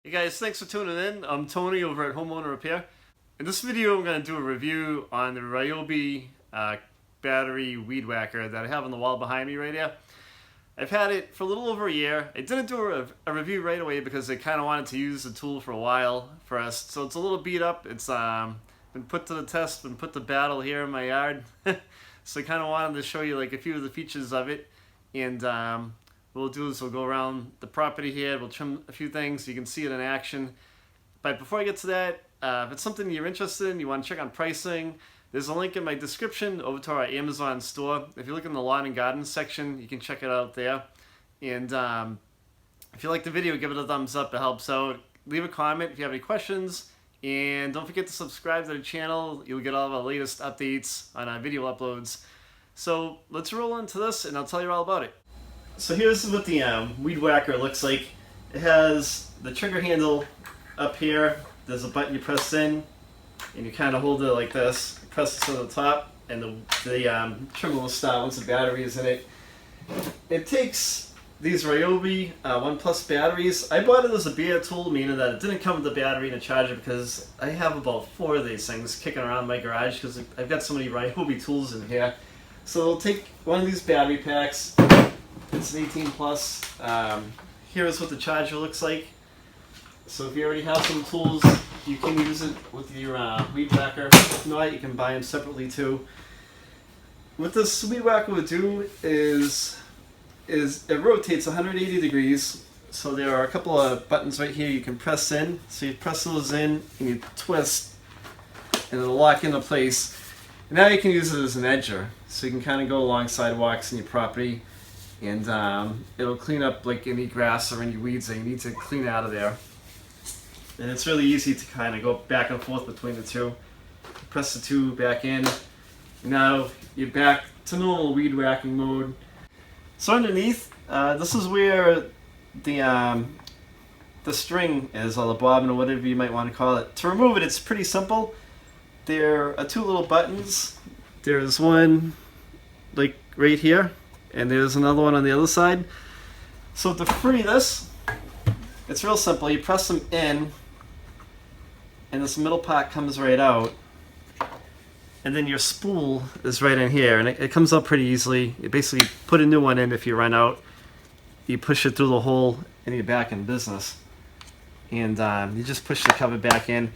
Hey guys, thanks for tuning in. I'm Tony over at Homeowner Repair. In this video, I'm going to do a review on the Ryobi battery weed whacker that I have on the wall behind me right here. I've had it for a little over a year. I didn't do a review right away because I kind of wanted to use the tool for a while first. So it's a little beat up. It's been put to the test, been put to battle here in my yard. So I kind of wanted to show you like a few of the features of it. And what we'll do is we'll go around the property here, we'll trim a few things so you can see it in action. But before I get to that, if it's something you're interested in, you want to check on pricing, there's a link in my description over to our Amazon store. If you look in the lawn and garden section, you can check it out there. And if you like the video, give it a thumbs up, it helps out. Leave a comment if you have any questions. And don't forget to subscribe to the channel. You'll get all of our latest updates on our video uploads. So let's roll into this and I'll tell you all about it. So here's what the weed whacker looks like. It has the trigger handle up here. There's a button you press in, and you kind of hold it like this. You press it to the top, and the trimmer will start once the battery is in it. It takes these Ryobi 1 Plus batteries. I bought it as a beer tool, meaning that it didn't come with the battery and a charger because I have about 4 of these things kicking around my garage because I've got so many Ryobi tools in here. So it'll take one of these battery packs. It's an 18 plus. Here's what the charger looks like. So if you already have some tools, you can use it with your weed whacker. If not, you can buy them separately too. What this weed whacker would do is it rotates 180 degrees. So there are a couple of buttons right here you can press in. So you press those in and you twist and it'll lock into place. And now you can use it as an edger. So you can kind of go along sidewalks in your property. And it'll clean up like any grass or any weeds that you need to clean out of there. And it's really easy to kind of go back and forth between the two. Press the two back in. Now you're back to normal weed whacking mode. So underneath, this is where the string is, or the bobbin, or whatever you might want to call it. To remove it, it's pretty simple. There are 2 little buttons. There's one like right here. And there's another one on the other side. So to free this, it's real simple. You press them in, and this middle part comes right out. And then your spool is right in here, and it comes out pretty easily. You basically put a new one in if you run out. You push it through the hole, and you're back in business. And you just push the cover back in.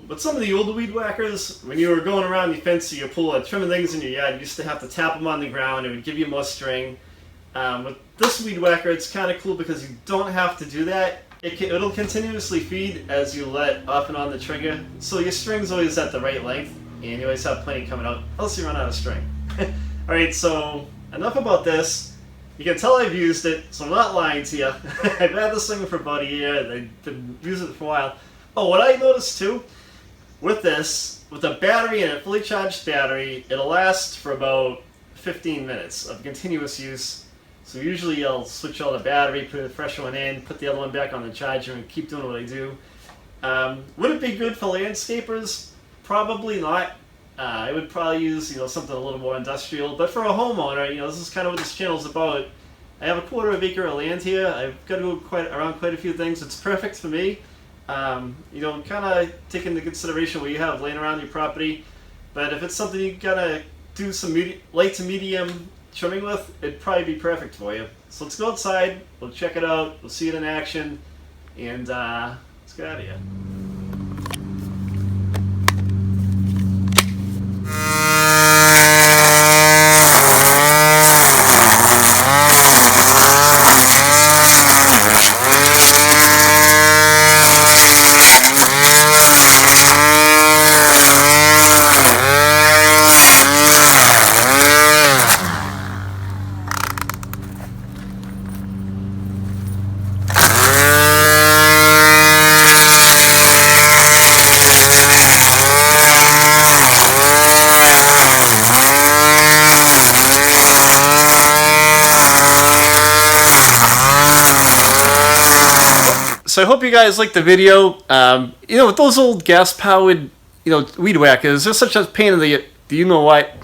But some of the older weed whackers, when you were going around your fence or your pool or trimming things in your yard, you used to have to tap them on the ground. It would give you more string. With this weed whacker, it's kind of cool because you don't have to do that. It'll continuously feed as you let off and on the trigger. So your string's always at the right length, and you always have plenty coming out, else you run out of string. Alright, so enough about this. You can tell I've used it, so I'm not lying to you. I've had this thing for about a year, and I've been using it for a while. Oh, what I noticed too, with this, with a battery and a fully charged battery, it'll last for about 15 minutes of continuous use. So usually I'll switch out the battery, put a fresh one in, put the other one back on the charger, and keep doing what I do. Would it be good for landscapers? Probably not. I would probably use something a little more industrial. But for a homeowner, this is kind of what this channel is about. I have a 1/4 acre of land here. I've got to go around quite a few things. It's perfect for me. Kind of take into consideration what you have laying around your property. But if it's something you gotta do some light to medium trimming with, it'd probably be perfect for you. So let's go outside, we'll check it out, we'll see it in action, and let's get out of here. So I hope you guys liked the video. With those old gas-powered, weed whackers, they're such a pain in the you-know-what.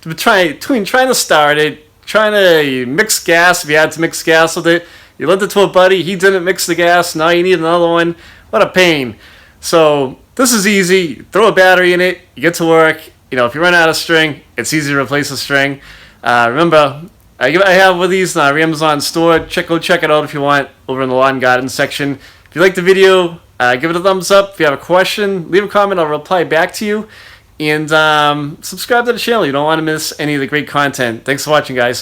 Between trying to start it, trying to mix gas, if you had to mix gas with it, You lent it to a buddy, he didn't mix the gas, now you need another one. What a pain. So this is easy. Throw a battery in it, you get to work. You know, if you run out of string, it's easy to replace the string. Remember, I have one of these in our Amazon store. Go check it out if you want over in the lawn garden section. If you like the video, give it a thumbs up. If you have a question, leave a comment. I'll reply back to you. And subscribe to the channel. You don't want to miss any of the great content. Thanks for watching, guys.